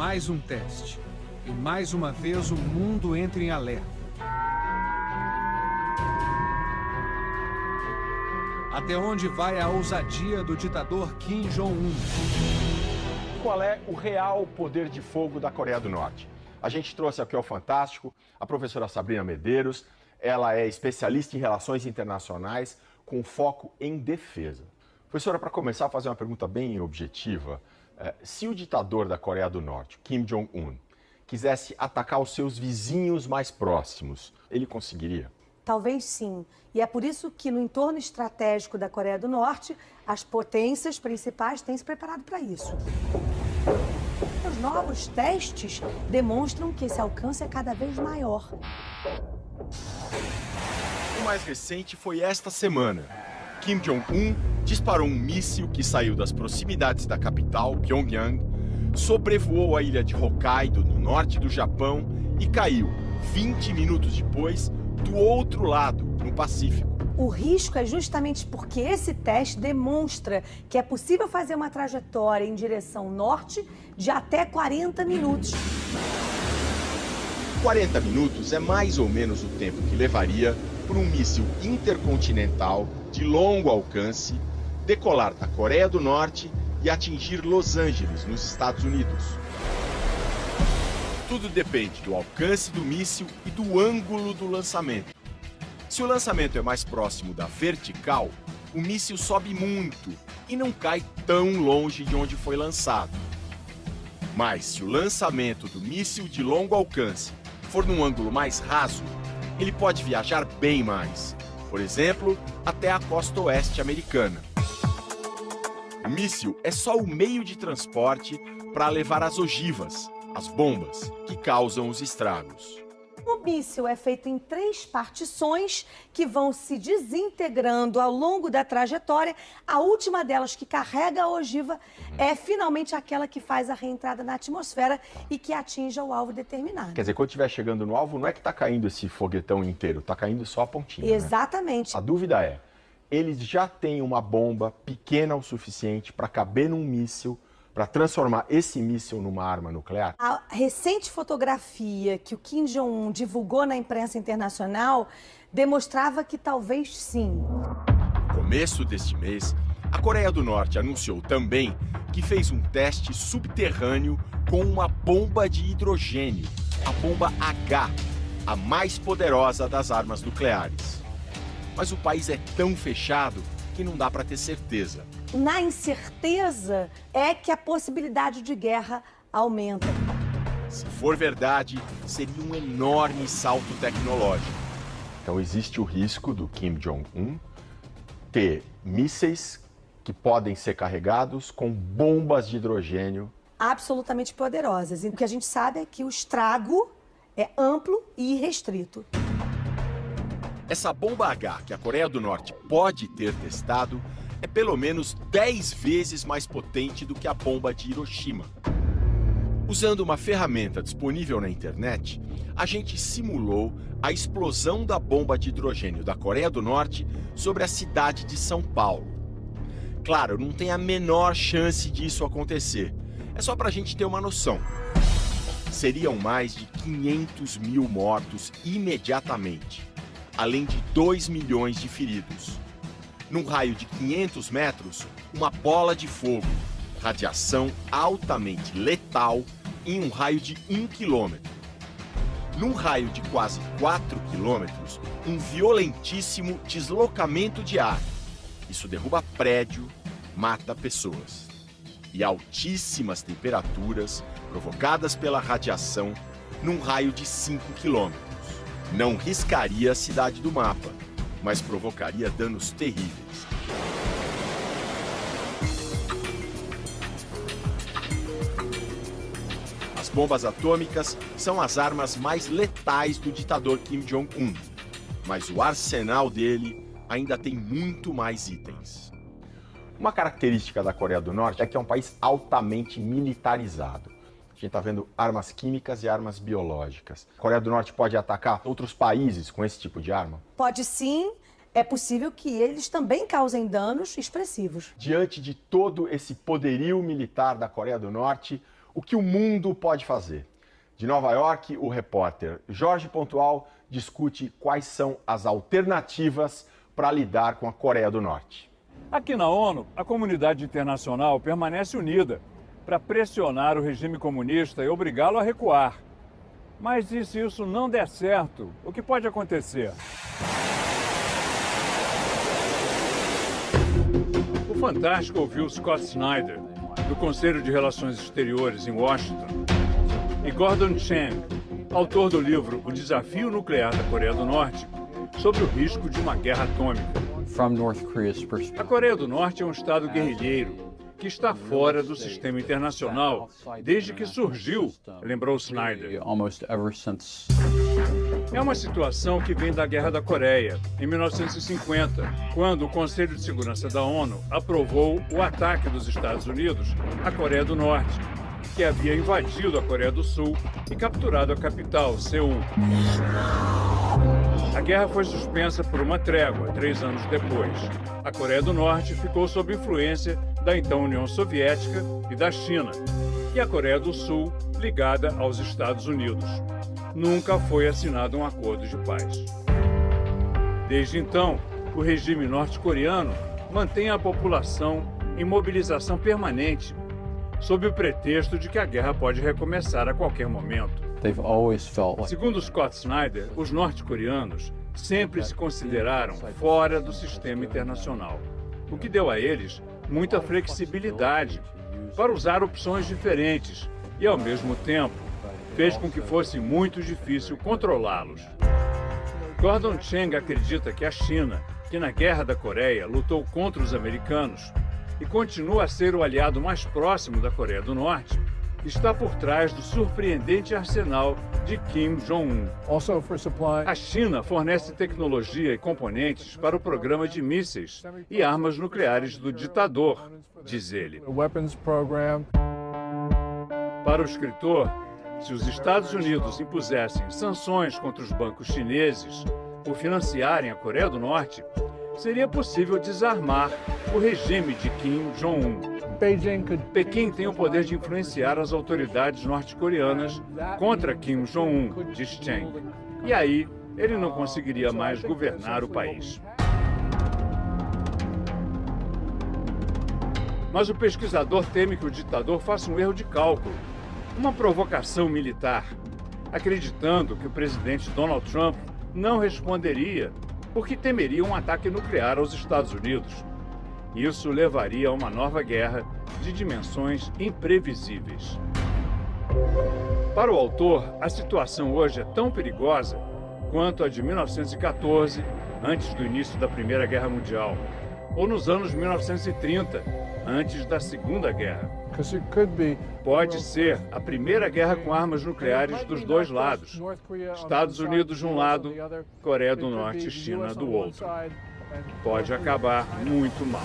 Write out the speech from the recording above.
Mais um teste. E mais uma vez o mundo entra em alerta. Até onde vai a ousadia do ditador Kim Jong-un? Qual é o real poder de fogo da Coreia do Norte? A gente trouxe aqui ao Fantástico a professora Sabrina Medeiros. Ela é especialista em relações internacionais com foco em defesa. Professora, para começar, fazer uma pergunta bem objetiva. Se o ditador da Coreia do Norte, Kim Jong-un, quisesse atacar os seus vizinhos mais próximos, ele conseguiria? Talvez sim. E é por isso que no entorno estratégico da Coreia do Norte, as potências principais têm se preparado para isso. Os novos testes demonstram que esse alcance é cada vez maior. O mais recente foi esta semana. Kim Jong-un disparou um míssil que saiu das proximidades da capital, Pyongyang, sobrevoou a ilha de Hokkaido, no norte do Japão, e caiu 20 minutos depois do outro lado, no Pacífico. O risco é justamente porque esse teste demonstra que é possível fazer uma trajetória em direção norte de até 40 minutos. 40 minutos é mais ou menos o tempo que levaria por um míssil intercontinental de longo alcance decolar da Coreia do Norte e atingir Los Angeles, nos Estados Unidos. Tudo depende do alcance do míssil e do ângulo do lançamento. Se o lançamento é mais próximo da vertical, o míssil sobe muito e não cai tão longe de onde foi lançado. Mas se o lançamento do míssil de longo alcance for num ângulo mais raso, ele pode viajar bem mais, por exemplo, até a costa oeste americana. O míssil é só o meio de transporte para levar as ogivas, as bombas, que causam os estragos. O míssil é feito em 3 partições que vão se desintegrando ao longo da trajetória. A última delas, que carrega a ogiva, é finalmente aquela que faz a reentrada na atmosfera e que atinja o alvo determinado. Quer dizer, quando estiver chegando no alvo, não é que está caindo esse foguetão inteiro, está caindo só a pontinha. Exatamente. Né? A dúvida é, eles já têm uma bomba pequena o suficiente para caber num míssil, para transformar esse míssil numa arma nuclear? A recente fotografia que o Kim Jong-un divulgou na imprensa internacional demonstrava que talvez sim. No começo deste mês, a Coreia do Norte anunciou também que fez um teste subterrâneo com uma bomba de hidrogênio, a bomba H, a mais poderosa das armas nucleares. Mas o país é tão fechado que não dá para ter certeza. Na incerteza é que a possibilidade de guerra aumenta. Se for verdade, seria um enorme salto tecnológico. Então existe o risco do Kim Jong-un ter mísseis que podem ser carregados com bombas de hidrogênio. Absolutamente poderosas. E o que a gente sabe é que o estrago é amplo e irrestrito. Essa bomba H que a Coreia do Norte pode ter testado é pelo menos 10 vezes mais potente do que a bomba de Hiroshima. Usando uma ferramenta disponível na internet, a gente simulou a explosão da bomba de hidrogênio da Coreia do Norte sobre a cidade de São Paulo. Claro, não tem a menor chance disso acontecer. É só para a gente ter uma noção. Seriam mais de 500 mil mortos imediatamente, além de 2 milhões de feridos. Num raio de 500 metros, uma bola de fogo, radiação altamente letal em um raio de 1 quilômetro. Num raio de quase 4 quilômetros, um violentíssimo deslocamento de ar. Isso derruba prédio, mata pessoas. E altíssimas temperaturas provocadas pela radiação num raio de 5 quilômetros. Não riscaria a cidade do mapa, mas provocaria danos terríveis. As bombas atômicas são as armas mais letais do ditador Kim Jong-un, mas o arsenal dele ainda tem muito mais itens. Uma característica da Coreia do Norte é que é um país altamente militarizado. A gente está vendo armas químicas e armas biológicas. A Coreia do Norte pode atacar outros países com esse tipo de arma? Pode sim, é possível que eles também causem danos expressivos. Diante de todo esse poderio militar da Coreia do Norte, O que o mundo pode fazer? De Nova York, o repórter Jorge Pontual discute quais são as alternativas para lidar com a Coreia do Norte. Aqui na ONU, a comunidade internacional permanece unida para pressionar o regime comunista e obrigá-lo a recuar. Mas e se isso não der certo, o que pode acontecer? O Fantástico ouviu Scott Snyder, do Conselho de Relações Exteriores em Washington, e Gordon Chang, autor do livro O Desafio Nuclear da Coreia do Norte, sobre o risco de uma guerra atômica. A Coreia do Norte é um estado guerrilheiro que está fora do sistema internacional desde que surgiu, lembrou Snyder. É uma situação que vem da Guerra da Coreia, em 1950, quando o Conselho de Segurança da ONU aprovou o ataque dos Estados Unidos à Coreia do Norte, que havia invadido a Coreia do Sul e capturado a capital, Seul. A guerra foi suspensa por uma trégua 3 anos depois. A Coreia do Norte ficou sob influência da então União Soviética e da China, e a Coreia do Sul ligada aos Estados Unidos. Nunca foi assinado um acordo de paz. Desde então, o regime norte-coreano mantém a população em mobilização permanente, sob o pretexto de que a guerra pode recomeçar a qualquer momento. Segundo Scott Snyder, os norte-coreanos sempre se consideraram fora do sistema internacional, o que deu a eles muita flexibilidade para usar opções diferentes e, ao mesmo tempo, fez com que fosse muito difícil controlá-los. Gordon Chang acredita que a China, que na Guerra da Coreia lutou contra os americanos e continua a ser o aliado mais próximo da Coreia do Norte, está por trás do surpreendente arsenal de Kim Jong-un. A China fornece tecnologia e componentes para o programa de mísseis e armas nucleares do ditador, diz ele. Para o escritor, se os Estados Unidos impusessem sanções contra os bancos chineses por financiarem a Coreia do Norte, seria possível desarmar o regime de Kim Jong-un. Pequim tem o poder de influenciar as autoridades norte-coreanas contra Kim Jong-un, diz Chang. E aí, ele não conseguiria mais governar o país. Mas o pesquisador teme que o ditador faça um erro de cálculo, uma provocação militar, acreditando que o presidente Donald Trump não responderia porque temeria um ataque nuclear aos Estados Unidos. Isso levaria a uma nova guerra de dimensões imprevisíveis. Para o autor, a situação hoje é tão perigosa quanto a de 1914, antes do início da Primeira Guerra Mundial, ou nos anos 1930, antes da Segunda Guerra. Pode ser a primeira guerra com armas nucleares dos dois lados, Estados Unidos de um lado, Coreia do Norte e China do outro. Pode acabar muito mal.